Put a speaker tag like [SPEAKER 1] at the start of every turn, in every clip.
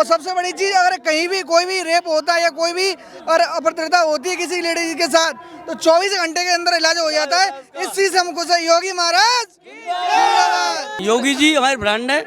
[SPEAKER 1] और सबसे बड़ी चीज़, अगर कहीं भी कोई भी रेप होता है या कोई भी और अभद्रता होती है किसी लेडीज के साथ, तो 24 घंटे के अंदर इलाज हो जाता है। इस चीज़ से हम खुश हैं। योगी महाराज जिंदाबाद।
[SPEAKER 2] योगी जी हमारे ब्रांड है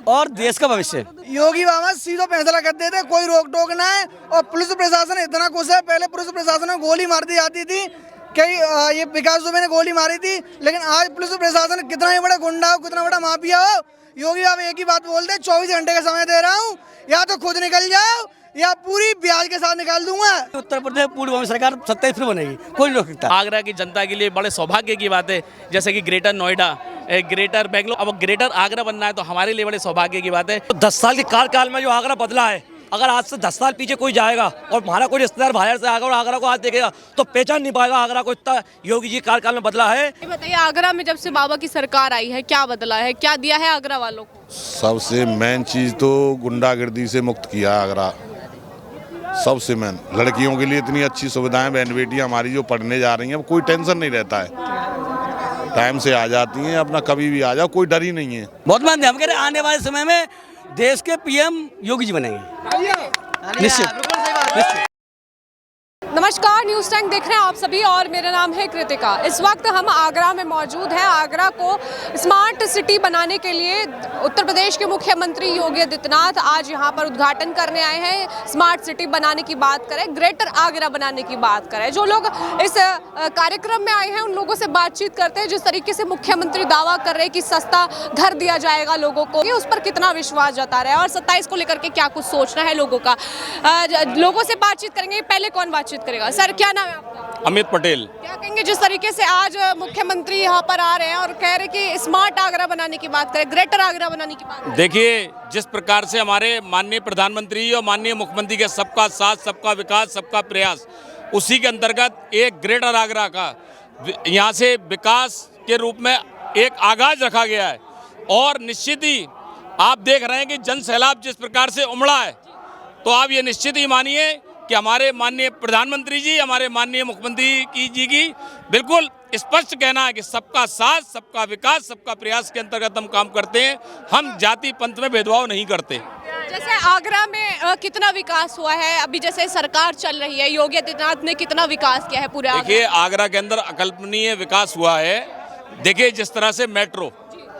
[SPEAKER 2] और देश का भविष्य।
[SPEAKER 1] योगी बाबा सीधो फैसला कर देते, कोई रोक टोक ना है। और पुलिस प्रशासन इतना खुश है, पहले पुलिस प्रशासन में गोली मार दी जाती थी, कई ये विकास दुबे ने गोली मारी थी, लेकिन आज पुलिस प्रशासन कितना ही बड़ा गुंडा हो, कितना बड़ा माफिया हो, योगी बाबा एक ही बात बोलते, 24 घंटे का समय दे रहा हूँ, या तो खुद निकल जाओ या पूरी ब्याज के साथ निकाल दूंगा।
[SPEAKER 2] उत्तर प्रदेश पूर्व में सरकार 27 फिर बनेगी, कोई नहीं रोक सकता।
[SPEAKER 3] आगरा की जनता के लिए बड़े सौभाग्य की बात है, जैसे कि ग्रेटर नोएडा, ग्रेटर बेंगलोर, अब ग्रेटर आगरा बनना है तो हमारे लिए बड़े सौभाग्य की बात है।
[SPEAKER 2] तो 10 साल के कार्यकाल में जो आगरा बदला है, अगर आज से 10 साल पीछे कोई जाएगा और हमारा कोई रिश्तेदार बाहर से आएगा और आगरा को आज देखेगा तो पहचान नहीं पाएगा आगरा को, इतना योगी जी कार्यकाल में बदला है।
[SPEAKER 4] ये बताइए, आगरा में जब से बाबा की सरकार आई है क्या बदला है, क्या दिया है आगरा वालों को?
[SPEAKER 5] सबसे मेन चीज़ तो गुंडागर्दी से मुक्त किया आगरा, सबसे मेन। लड़कियों के लिए इतनी अच्छी सुविधाएं, बहन बेटियां हमारी जो पढ़ने जा रही हैं, अब कोई टेंशन नहीं रहता है, टाइम से आ जाती हैं, अपना कभी भी आ जाओ, कोई डर ही नहीं है।
[SPEAKER 2] बहुत मानते हैं, हम कह रहे हैं आने वाले समय में देश के पीएम योगी जी बनेंगे, निश्चित।
[SPEAKER 4] नमस्कार, न्यूज़ टैंक देख रहे हैं आप सभी और मेरा नाम है कृतिका। इस वक्त हम आगरा में मौजूद हैं। आगरा को स्मार्ट सिटी बनाने के लिए उत्तर प्रदेश के मुख्यमंत्री योगी आदित्यनाथ आज यहां पर उद्घाटन करने आए हैं। स्मार्ट सिटी बनाने की बात करें, ग्रेटर आगरा बनाने की बात करें, जो लोग इस कार्यक्रम में आए हैं उन लोगों से बातचीत करते हैं। जिस तरीके से मुख्यमंत्री दावा कर रहे हैं कि सस्ता घर दिया जाएगा लोगों को, ये उस पर कितना विश्वास जता रहे हैं और 27 को लेकर के क्या कुछ सोचना है लोगों का। लोगों से बातचीत करेंगे। पहले कौन बातचीत करेगा? सर, क्या नाम है आपका?
[SPEAKER 3] अमित पटेल।
[SPEAKER 4] क्या कहेंगे जिस तरीके से आज मुख्यमंत्री यहाँ पर आ रहे हैं और कह रहे हैं कि स्मार्ट आगरा बनाने की बात करें, ग्रेटर आगरा बनाने की बात?
[SPEAKER 3] देखिए, जिस प्रकार से हमारे माननीय प्रधानमंत्री और माननीय मुख्यमंत्री के सबका साथ, सबका विकास, सबका प्रयास, उसी के अंतर्गत एक ग्रेटर आगरा का यहाँ से विकास के रूप में एक आगाज रखा गया है। और निश्चित ही आप देख रहे हैं कि जन सैलाब जिस प्रकार से उमड़ा है, तो आप ये निश्चित ही मानिए कि हमारे माननीय प्रधानमंत्री जी, हमारे माननीय मुख्यमंत्री जी की बिल्कुल स्पष्ट कहना है कि सबका साथ, सबका विकास, सबका प्रयास के अंतर्गत हम काम करते हैं। हम जाति पंथ में भेदभाव नहीं करते।
[SPEAKER 4] जैसे आगरा में कितना विकास हुआ है अभी, जैसे सरकार चल रही है, योगी आदित्यनाथ ने कितना विकास किया है पूरे?
[SPEAKER 3] देखिए, आगरा के अंदर अकल्पनीय विकास हुआ है। देखिए, जिस तरह से मेट्रो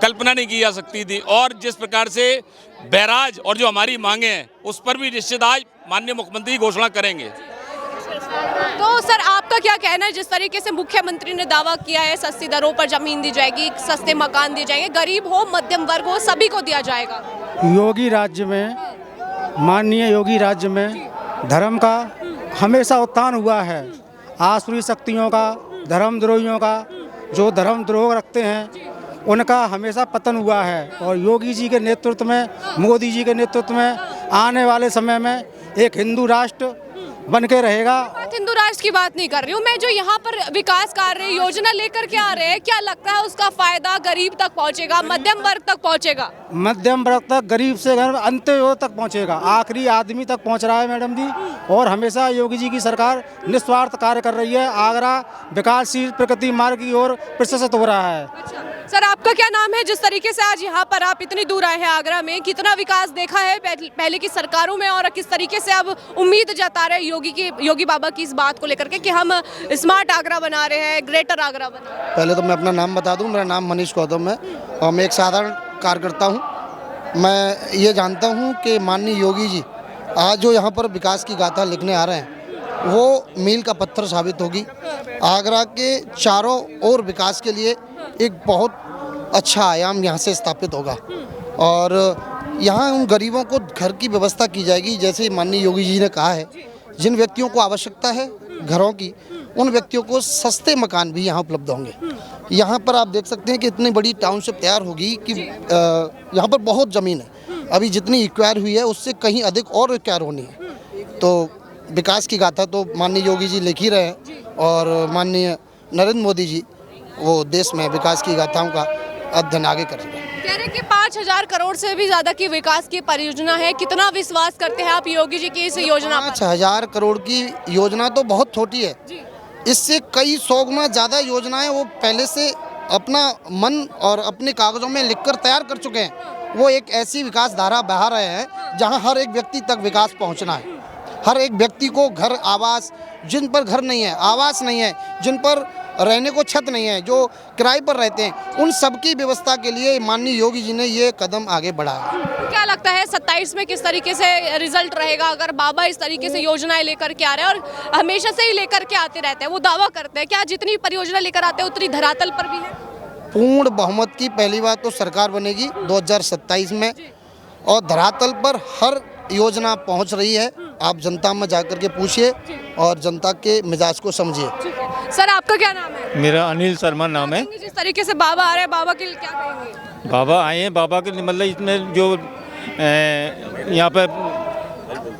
[SPEAKER 3] कल्पना नहीं की जा सकती थी, और जिस प्रकार से बैराज और जो हमारी मांगे हैं उस पर भी निश्चित आज माननीय मुख्यमंत्री घोषणा करेंगे।
[SPEAKER 4] तो सर, आपका क्या कहना है, जिस तरीके से मुख्यमंत्री ने दावा किया है सस्ती दरों पर जमीन दी जाएगी, सस्ते मकान दिए जाएंगे, गरीब हो मध्यम वर्ग हो सभी को दिया जाएगा?
[SPEAKER 6] योगी राज्य में, माननीय योगी राज्य में धर्म का हमेशा उत्थान हुआ है। आसुरी शक्तियों का, धर्मद्रोहियों का, जो धर्म द्रोह रखते हैं उनका हमेशा पतन हुआ है। और योगी जी के नेतृत्व में, मोदी जी के नेतृत्व में आने वाले समय में एक हिंदू राष्ट्र बन के रहेगा।
[SPEAKER 4] हिंदू राष्ट्र की बात नहीं कर रही हूँ मैं, जो यहाँ पर विकास कार्य योजना लेकर के आ रहे हैं, क्या लगता है उसका फायदा गरीब तक पहुँचेगा, मध्यम वर्ग तक पहुँचेगा?
[SPEAKER 6] मध्यम वर्ग तक, गरीब से अंत्योदय तक पहुँचेगा, आखिरी आदमी तक पहुँच रहा है मैडम जी। और हमेशा योगी जी की सरकार निस्वार्थ कार्य कर रही है। आगरा विकासशील प्रगति मार्ग की ओर प्रशस्त हो रहा है।
[SPEAKER 4] अच्छा सर, आपका क्या नाम है? जिस तरीके से आज यहाँ पर आप इतनी दूर आए हैं आगरा में, कितना विकास देखा है पहले की सरकारों में और किस तरीके से अब उम्मीद जता रहे हैं योगी बाबा की इस बात को लेकर के कि हम स्मार्ट आगरा बना रहे हैं, ग्रेटर आगरा बना रहे हैं?
[SPEAKER 7] पहले तो मैं अपना नाम बता दूं, मेरा नाम मनीष गौतम है और मैं एक साधारण कार्यकर्ता हूं। मैं ये जानता हूं कि माननीय योगी जी आज जो यहाँ पर विकास की गाथा लिखने आ रहे हैं वो मील का पत्थर साबित होगी। आगरा के चारों ओर विकास के लिए एक बहुत अच्छा आयाम यहाँ से स्थापित होगा और यहाँ उन गरीबों को घर की व्यवस्था की जाएगी। जैसे माननीय योगी जी ने कहा है, जिन व्यक्तियों को आवश्यकता है घरों की, उन व्यक्तियों को सस्ते मकान भी यहाँ उपलब्ध होंगे। यहाँ पर आप देख सकते हैं कि इतनी बड़ी टाउनशिप तैयार होगी कि यहाँ पर बहुत ज़मीन है, अभी जितनी एक्वायर हुई है उससे कहीं अधिक और एक्वायर होनी है। तो विकास की गाथा तो माननीय योगी जी लिख ही रहे हैं और माननीय नरेंद्र मोदी जी वो देश में विकास की गाथाओं का अध्ययन आगे करेंगे।
[SPEAKER 4] कह रहे कि 5000 करोड़ से भी ज्यादा की विकास की परियोजना है। कितना विश्वास करते हैं आप योगी जी की इस योजना पर?
[SPEAKER 7] 5000 करोड़ की योजना तो बहुत छोटी है, इससे कई 100 गुना ज़्यादा योजनाएं वो पहले से अपना मन और अपने कागजों में लिखकर तैयार कर चुके हैं वो एक ऐसी विकास धारा बहा रहे हैं जहां हर एक व्यक्ति तक विकास पहुंचना है। हर एक व्यक्ति को घर, आवास, जिन पर घर नहीं है, आवास नहीं है, जिन पर रहने को छत नहीं है, जो किराए पर रहते हैं, उन सबकी व्यवस्था के लिए माननीय योगी जी ने ये कदम आगे बढ़ाया।
[SPEAKER 4] क्या लगता है 27 में किस तरीके से रिजल्ट रहेगा अगर बाबा इस तरीके से योजनाएं लेकर के आ रहे हैं और हमेशा से ही लेकर के आते रहते हैं, वो दावा करते हैं, क्या जितनी परियोजना लेकर आते हैं उतनी धरातल पर भी है?
[SPEAKER 7] पूर्ण बहुमत की पहली बात तो सरकार बनेगी 2027 में और धरातल पर हर योजना पहुंच रही है। आप जनता में जाकर के पूछिए और जनता के मिजाज को समझिए।
[SPEAKER 4] सर आपका क्या नाम है?
[SPEAKER 8] मेरा अनिल शर्मा नाम है।
[SPEAKER 4] जिस तरीके से बाबा आ रहे हैं, बाबा के लिए क्या कहेंगे?
[SPEAKER 8] बाबा आए हैं, बाबा के मतलब इसमें जो यहाँ पर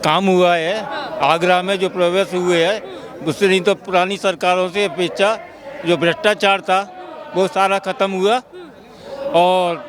[SPEAKER 8] काम हुआ है आगरा में, जो प्रवेश हुए हैं, उससे नहीं तो पुरानी सरकारों से अपेक्षा जो भ्रष्टाचार था वो सारा खत्म हुआ। और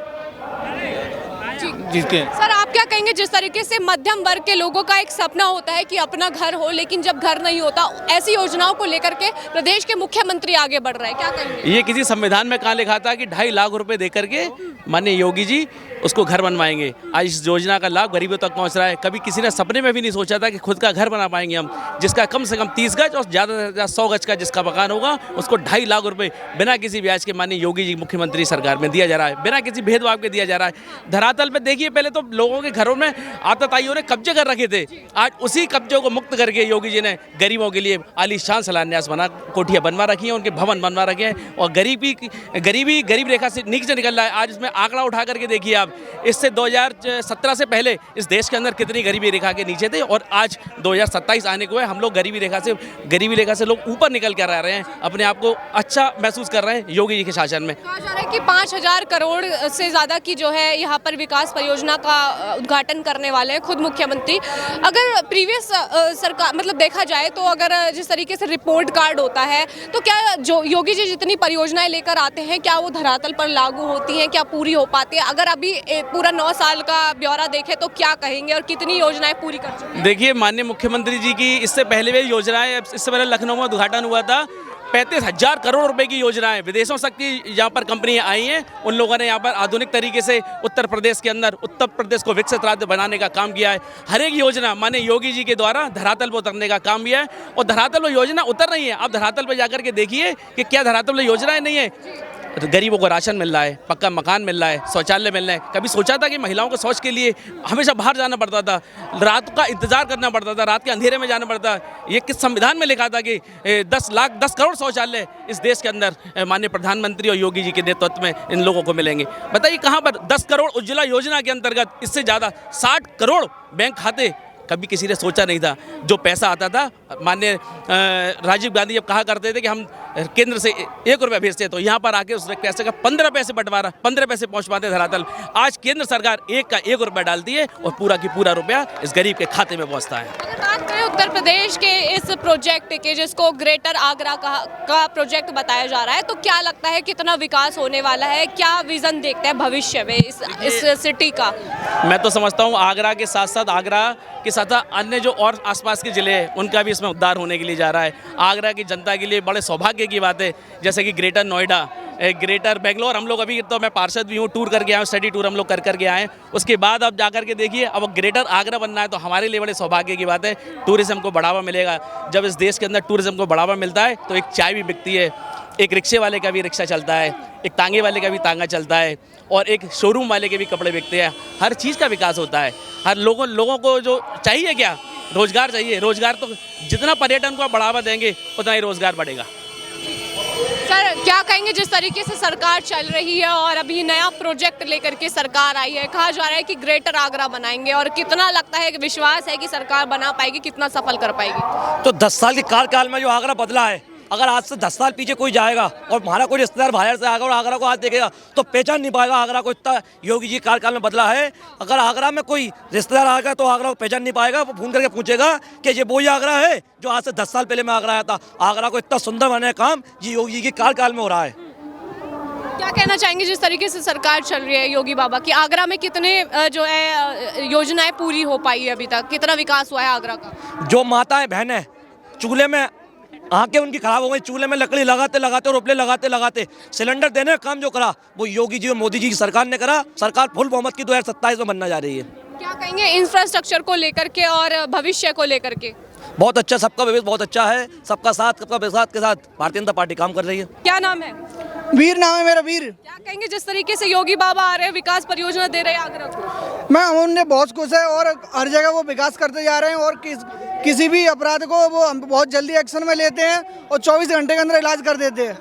[SPEAKER 8] जिसके
[SPEAKER 4] सर आप क्या कहेंगे, जिस तरीके से मध्यम वर्ग के लोगों का एक सपना होता है कि अपना घर हो, लेकिन जब घर नहीं होता, ऐसी योजनाओं को लेकर के प्रदेश के मुख्यमंत्री आगे बढ़ रहे हैं, क्या कहेंगे?
[SPEAKER 9] ये किसी संविधान में कहाँ लिखा था कि 2.5 लाख रुपए देकर के माननीय योगी जी उसको घर बनवाएंगे। आज इस योजना का लाभ गरीबों तक पहुंच रहा है। कभी किसी ने सपने में भी नहीं सोचा था कि खुद का घर बना पाएंगे हम, जिसका कम से कम 30 गज और ज़्यादा से ज़्यादा 100 गज का जिसका मकान होगा उसको 2.5 लाख रुपए बिना किसी ब्याज के माननीय योगी जी मुख्यमंत्री सरकार में दिया जा रहा है, बिना किसी भेदभाव के दिया जा रहा है। धरातल पे देखिए, पहले तो लोगों के घरों में आतताइयों ने कब्जे कर रखे थे, आज उसी कब्जों को मुक्त करके योगी जी ने गरीबों के लिए आलीशान शिलान्यास बना, कोठियाँ बनवा रखी हैं, उनके भवन बनवा रखे हैं और गरीब रेखा से नीचे से निकल रहा है। आज इसमें आंकड़ा उठा करके देखिए आप, इससे 2017 से पहले इस देश के अंदर कितनी गरीबी रेखा के नीचे थे और आज 2027 आने को है, हम लोग गरीबी रेखा से लोग ऊपर निकल कर आ रहे हैं, अपने आप को अच्छा महसूस कर रहे हैं योगी जी के शासन में।
[SPEAKER 4] कहा जा रहा है कि 5,000 करोड़ से ज़्यादा की जो है यहाँ पर विकास परियोजना का उद्घाटन करने वाले हैं खुद मुख्यमंत्री। अगर प्रीवियस सरकार मतलब देखा जाए तो अगर जिस तरीके से रिपोर्ट कार्ड होता है, तो क्या जो योगी जी जितनी परियोजनाएं लेकर आते हैं क्या वो धरातल पर लागू होती हैं, क्या पूरी हो पाती है? अगर अभी पूरा 9 साल का ब्यौरा देखें तो क्या कहेंगे और कितनी योजनाएं पूरी कर चुके हैं?
[SPEAKER 9] देखिए, माननीय मुख्यमंत्री जी की इससे पहले भी योजनाएं, इससे पहले लखनऊ में उद्घाटन हुआ था, 35,000 करोड़ रुपए की योजनाएं, विदेशों से की यहाँ पर कंपनियां आई हैं, उन लोगों ने यहाँ पर आधुनिक तरीके से उत्तर प्रदेश के अंदर उत्तर प्रदेश को विकसित राज्य बनाने का काम किया है। हर एक योजना माननीय योगी जी के द्वारा धरातल पर उतरने का काम किया है और धरातल पर योजना उतर रही है। आप धरातल पर जाकर के देखिए कि क्या धरातल पर योजनाएं नहीं है। गरीबों को राशन मिल रहा है, पक्का मकान मिल रहा है, शौचालय मिल रहा है। कभी सोचा था कि महिलाओं को शौच के लिए हमेशा बाहर जाना पड़ता था, रात का इंतजार करना पड़ता था, रात के अंधेरे में जाना पड़ता? ये किस संविधान में लिखा था कि 10 करोड़ शौचालय इस देश के अंदर माननीय प्रधानमंत्री और योगी जी के नेतृत्व में इन लोगों को मिलेंगे? बताइए कहाँ पर 10 करोड़ उज्ज्वला योजना के अंतर्गत, इससे ज़्यादा 60 करोड़ बैंक खाते, कभी किसी ने सोचा नहीं था। जो पैसा आता था, माननीय राजीव गांधी जब कहा करते थे कि हम केंद्र से 1 रुपया भेजते तो यहाँ पर आके उस पैसे का 15 पैसे बंटवारा, 15 पैसे पहुँचवाते धरातल। आज केंद्र सरकार 1 रुपया डालती है और पूरा की पूरा रुपया इस गरीब के खाते में पहुँचता है।
[SPEAKER 4] अगर बात करें उत्तर प्रदेश के इस प्रोजेक्ट के, जिसको ग्रेटर आगरा का प्रोजेक्ट बताया जा रहा है, तो क्या लगता है कितना विकास होने वाला है? क्या विजन देखते हैं भविष्य में इस सिटी का?
[SPEAKER 9] मैं तो समझता हूँ आगरा के साथ साथ, आगरा के साथ अन्य जो और आसपास के ज़िले हैं उनका भी इसमें उद्धार होने के लिए जा रहा है। आगरा की जनता के लिए बड़े सौभाग्य की बात है, जैसे कि ग्रेटर नोएडा, ग्रेटर बेंगलोर। हम लोग अभी तो मैं पार्षद भी हूँ, टूर करके आए हूँ, स्टडी टूर हम लोग कर करके आए हैं। उसके बाद अब जाकर के देखिए, अब ग्रेटर आगरा बनना है तो हमारे लिए बड़े सौभाग्य की बात है। टूरिज़्म को बढ़ावा मिलेगा। जब इस देश के अंदर टूरिज़्म को बढ़ावा मिलता है तो एक चाय भी बिकती है, एक रिक्शे वाले का भी रिक्शा चलता है, एक तांगे वाले का भी तांगा चलता है और एक शोरूम वाले के भी कपड़े बिकते हैं। हर चीज़ का विकास होता है। हर लोगों को जो चाहिए, क्या रोज़गार चाहिए। रोज़गार तो जितना पर्यटन को बढ़ावा देंगे उतना ही रोज़गार बढ़ेगा।
[SPEAKER 4] सर क्या कहेंगे, जिस तरीके से सरकार चल रही है और अभी नया प्रोजेक्ट लेकर के सरकार आई है, कहा जा रहा है कि ग्रेटर आगरा बनाएंगे, और कितना लगता है कि विश्वास है कि सरकार बना पाएगी, कितना सफल कर पाएगी?
[SPEAKER 2] तो 10 साल के कार्यकाल में जो आगरा बदला है, अगर आज से 10 साल पीछे कोई जाएगा और हमारा कोई रिश्तेदार बाहर से आएगा और आगरा को आज देखेगा तो पहचान नहीं पाएगा आगरा को। इतना योगी जी कार्यकाल में बदला है। अगर आगरा में कोई रिश्तेदार आएगा तो आगरा को पहचान नहीं पाएगा, वो फोन करके पूछेगा कि ये वही आगरा है जो आज से 10 साल पहले मैं आगरा आया था। आगरा को इतना सुंदर बनाने का काम जी योगी जी के कार्यकाल में हो रहा है।
[SPEAKER 4] क्या कहना चाहेंगे, जिस तरीके से सरकार चल रही है योगी बाबा की, आगरा में कितने जो है योजनाएं पूरी हो पाई है अभी तक, कितना विकास हुआ है आगरा का?
[SPEAKER 2] जो माताएं बहनें चूल्हे में आंखें उनकी खराब हो गई, चूल्हे में लकड़ी लगाते लगाते और उपले लगाते लगाते सिलेंडर देने का काम जो करा वो योगी जी और मोदी जी की सरकार ने करा। सरकार फुल बहुमत की 2027 में बनना जा रही है।
[SPEAKER 4] क्या कहेंगे इंफ्रास्ट्रक्चर को लेकर के और भविष्य को लेकर के?
[SPEAKER 2] बहुत अच्छा, सबका विवेक बहुत अच्छा है, सबका साथ सबका विश्वास के साथ भारतीय जनता पार्टी काम कर रही है।
[SPEAKER 4] क्या नाम है?
[SPEAKER 1] वीर नाम है मेरा, वीर।
[SPEAKER 4] क्या कहेंगे जिस तरीके से योगी बाबा आ रहे हैं, विकास परियोजना दे रहे हैं आगरा को?
[SPEAKER 1] मैं उनने बहुत खुश है और हर जगह वो विकास करते जा रहे हैं और किसी भी अपराध को वो बहुत जल्दी एक्शन में लेते हैं और 24 घंटे के अंदर इलाज कर देते हैं।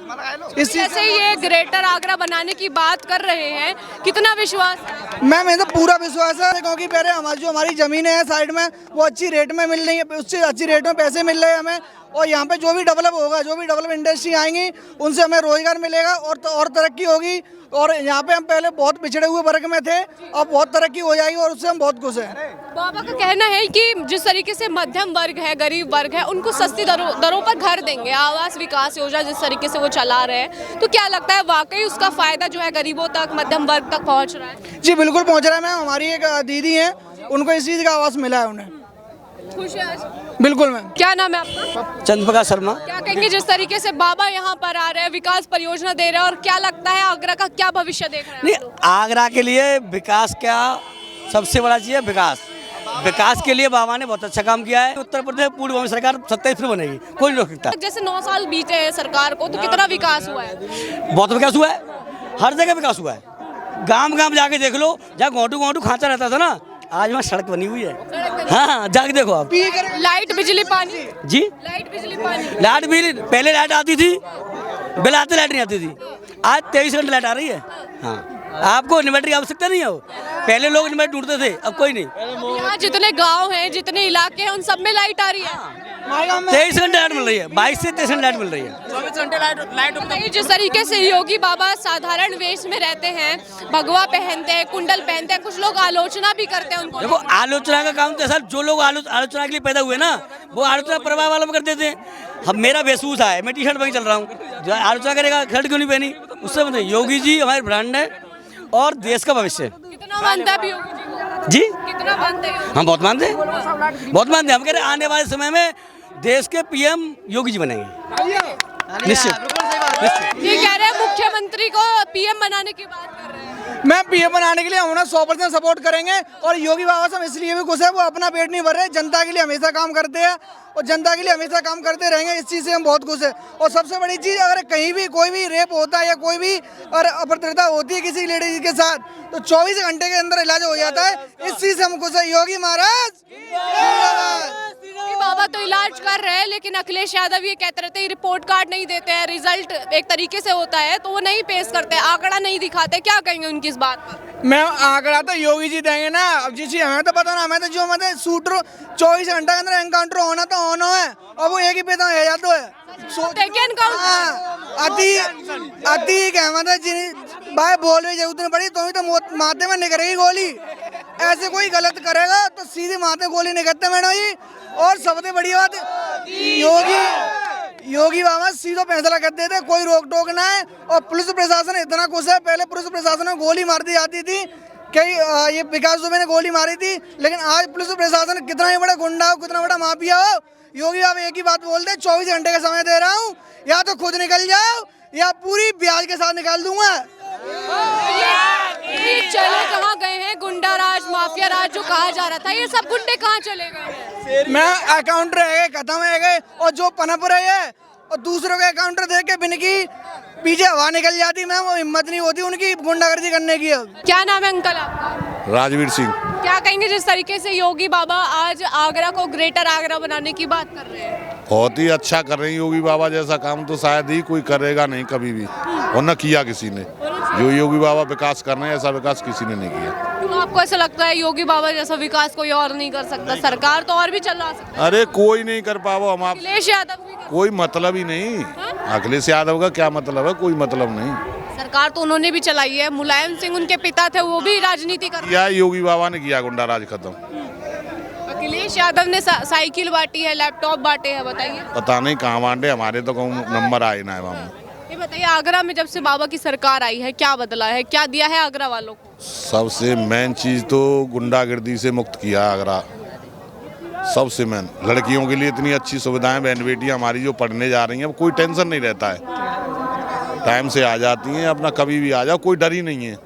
[SPEAKER 1] इस चीज़
[SPEAKER 4] जैसे ये ग्रेटर आगरा बनाने की बात कर रहे हैं, कितना विश्वास है?
[SPEAKER 1] मैं तो पूरा विश्वास है, क्योंकि पहले हमारी ज़मीनें हैं साइड में वो अच्छी रेट में मिल रही है, उससे अच्छी रेट में पैसे मिल रहे हैं हमें। और यहाँ पे जो भी डेवलप होगा, जो भी डेवलप इंडस्ट्री आएंगी उनसे हमें रोजगार मिलेगा और तरक्की होगी। और यहाँ पे हम पहले बहुत पिछड़े हुए वर्ग में थे, अब बहुत तरक्की हो जाएगी और उससे हम बहुत खुश हैं।
[SPEAKER 4] बाबा का कहना है कि जिस तरीके से मध्यम वर्ग है, गरीब वर्ग है, उनको सस्ती दरों पर घर देंगे। आवास विकास योजना जिस तरीके से वो चला रहे हैं, तो क्या लगता है वाकई उसका फायदा जो है गरीबों तक, मध्यम वर्ग तक पहुँच रहा है?
[SPEAKER 1] जी बिल्कुल पहुँच रहा है। मैम हमारी एक दीदी है, उनको इस चीज़ का आवास मिला है, उन्हें
[SPEAKER 4] खुश है आज?
[SPEAKER 1] बिल्कुल मैम।
[SPEAKER 4] क्या नाम है आपका?
[SPEAKER 6] चंद्रप्रकाश शर्मा।
[SPEAKER 4] क्या कहेंगे जिस तरीके से बाबा यहाँ पर आ रहे हैं, विकास परियोजना दे रहे हैं, और क्या लगता है आगरा का क्या भविष्य देख रहे हैं?
[SPEAKER 10] नहीं, आगरा के लिए विकास क्या सबसे बड़ा चीज़ है, विकास। विकास के लिए बाबा ने बहुत अच्छा काम किया है। उत्तर प्रदेश पूर्व में सरकार 27 फिर बनेगी, कोई नहीं रोक सकता।
[SPEAKER 4] जैसे 9 साल बीते हैं सरकार को, तो कितना विकास हुआ है?
[SPEAKER 10] बहुत विकास हुआ है, हर जगह विकास हुआ है। गांव गांव जाके देख लो, जहाँ गोंटू खांचा रहता था ना, आज वहाँ सड़क बनी हुई है। हाँ, जाके देखो आप।
[SPEAKER 4] लाइट बिजली पानी
[SPEAKER 10] जी,
[SPEAKER 4] लाइट बिजली पानी।
[SPEAKER 10] लाइट बिल पहले लाइट आती थी, बिल आते लाइट नहीं आती थी, आज 23 घंटे लाइट आ रही है। हाँ, आपको इन्वर्टर की आवश्यकता नहीं है। पहले लोग इन्वर्टर ढूंढते थे, अब कोई नहीं।
[SPEAKER 4] यहाँ जितने गांव हैं, जितने इलाके हैं, उन सब में लाइट आ रही है।
[SPEAKER 10] 23 घंटे लाइट मिल रही है, 22 से 23 घंटे लाइट मिल रही है।
[SPEAKER 9] 24 घंटे लाइट।
[SPEAKER 4] जिस तरीके से योगी बाबा साधारण वेश में रहते हैं, भगवा पहनते हैं, कुंडल पहनते हैं, कुछ लोग आलोचना भी करते हैं उनको।
[SPEAKER 10] देखो, आलोचना का काम तो सर, जो लोग आलोचना के लिए पैदा हुए ना, वो आलोचना परिवार वालों में कर देते हैं। हम मेरा वेशभूषा है, मैं टी शर्ट पहन चल रहा हूँ, जो आलोचना करेगा शर्ट क्यों नहीं पहनी, उससे मतलब योगी जी हमारे ब्रांड है और देश का भविष्य।
[SPEAKER 4] कितना मानता है योगी
[SPEAKER 10] जी?
[SPEAKER 4] कितना मानते हैं?
[SPEAKER 10] हम बहुत मानते हैं, बहुत मानते हैं। हम कह रहे हैं आने वाले समय में देश के पीएम योगी जी बनेंगे, निश्चित।
[SPEAKER 4] ये कह रहे हैं मुख्यमंत्री को पीएम बनाने की बात कर रहे हैं।
[SPEAKER 1] मैं पीएम बनाने के लिए हम 100% सपोर्ट करेंगे और योगी बाबा से हम इसलिए भी खुश है, वो अपना पेट नहीं भर रहे, जनता के लिए हमेशा काम करते हैं और जनता के लिए हमेशा काम करते रहेंगे। इस चीज़ से हम बहुत खुश है। और सबसे बड़ी चीज़, अगर कहीं भी कोई भी रेप होता है या कोई भी और अभद्रता होती है किसी लेडीज के साथ, तो 24 घंटे के अंदर इलाज हो जाता है। इस चीज़ से हम खुश है। योगी महाराज
[SPEAKER 4] बाबा तो इलाज कर रहे हैं, लेकिन अखिलेश यादव ये कहते रहते हैं रिपोर्ट कार्ड नहीं देते हैं, रिजल्ट एक तरीके से होता है तो वो नहीं पेश करते, आंकड़ा नहीं दिखाते। क्या कहेंगे उनकी इस बात पर?
[SPEAKER 1] मैं आंकड़ा तो योगी जी देंगे ना। अब जी हमें तो पता ना, हमें तो जो हमें शूटर 24 घंटे के अंदर एनकाउंटर होना तो होना है, और वो एक ही पैदा है या तो है अति कहमत है जी भाई, बोल भी जरूरत नहीं पड़ी तो माथे में निकलेगी गोली। ऐसे कोई गलत करेगा तो सीधे माथे गोली निकलते मैडम जी। और सबसे बड़ी बात, योगी बाबा सीधा फैसला कर देते, कोई रोक टोक ना है। और पुलिस प्रशासन इतना खुश है, पहले पुलिस प्रशासन में गोली मार दी जाती थी, कई ये विकास दुबे ने गोली मारी थी, लेकिन आज पुलिस प्रशासन कितना ही बड़ा गुंडा हो, कितना बड़ा माफिया हो, योगी बाबा एक ही बात बोलते, 24 घंटे का समय दे रहा हूँ, या तो खुद निकल जाओ या पूरी ब्याज के साथ निकाल दूंगा।
[SPEAKER 4] चले कहाँ गए हैं गुंडा राज, माफिया राज जो कहा जा रहा था, ये सब गुंडे कहाँ चले गए?
[SPEAKER 1] मैं अकाउंट रह गए, खत्म है गए, और जो पनप रहे हैं और दूसरों के अकाउंट देख के बिनकी पीछे हवा निकल जाती, मैम वो हिम्मत नहीं होती उनकी गुंडागर्दी करने की।
[SPEAKER 4] क्या नाम है अंकल आपका?
[SPEAKER 5] राजवीर सिंह।
[SPEAKER 4] क्या कहेंगे जिस तरीके से योगी बाबा आज आगरा को ग्रेटर आगरा बनाने की बात कर रहे हैं?
[SPEAKER 5] बहुत ही अच्छा कर रहे हैं योगी बाबा, जैसा काम तो शायद ही कोई करेगा नहीं कभी भी, और न किया किसी ने। जो योगी बाबा विकास कर रहे हैं, ऐसा विकास किसी ने नहीं किया।
[SPEAKER 4] तो आपको ऐसा लगता है योगी बाबा जैसा विकास कोई और नहीं कर सकता? सरकार तो और भी चला सकता है।
[SPEAKER 5] अरे कोई नहीं कर पाओ, हम आप
[SPEAKER 4] अखिलेश यादव भी
[SPEAKER 5] कोई मतलब ही नहीं। अखिलेश यादव का क्या मतलब है? कोई मतलब नहीं।
[SPEAKER 4] सरकार तो उन्होंने भी चलाई है, मुलायम सिंह उनके पिता थे, वो भी राजनीति कर रहे
[SPEAKER 5] या योगी बाबा ने किया गुंडा राज खत्म।
[SPEAKER 4] अखिलेश यादव ने साइकिल बांटी है, लैपटॉप बांटे हैं, बताइए।
[SPEAKER 5] पता नहीं कहाँ बांटे, हमारे तो कहूँ नंबर आए ना है वहाँ।
[SPEAKER 4] ये बताइए, आगरा में जब से बाबा की सरकार आई है क्या बदला है, क्या दिया है आगरा वालों को?
[SPEAKER 5] सबसे मेन चीज़ तो गुंडागर्दी से मुक्त किया आगरा। सबसे मेन लड़कियों के लिए इतनी अच्छी सुविधाएं, बहन बेटियां हमारी जो पढ़ने जा रही हैं, कोई टेंशन नहीं रहता है, टाइम से आ जाती हैं, अपना कभी भी आ जाओ, कोई डर ही नहीं है।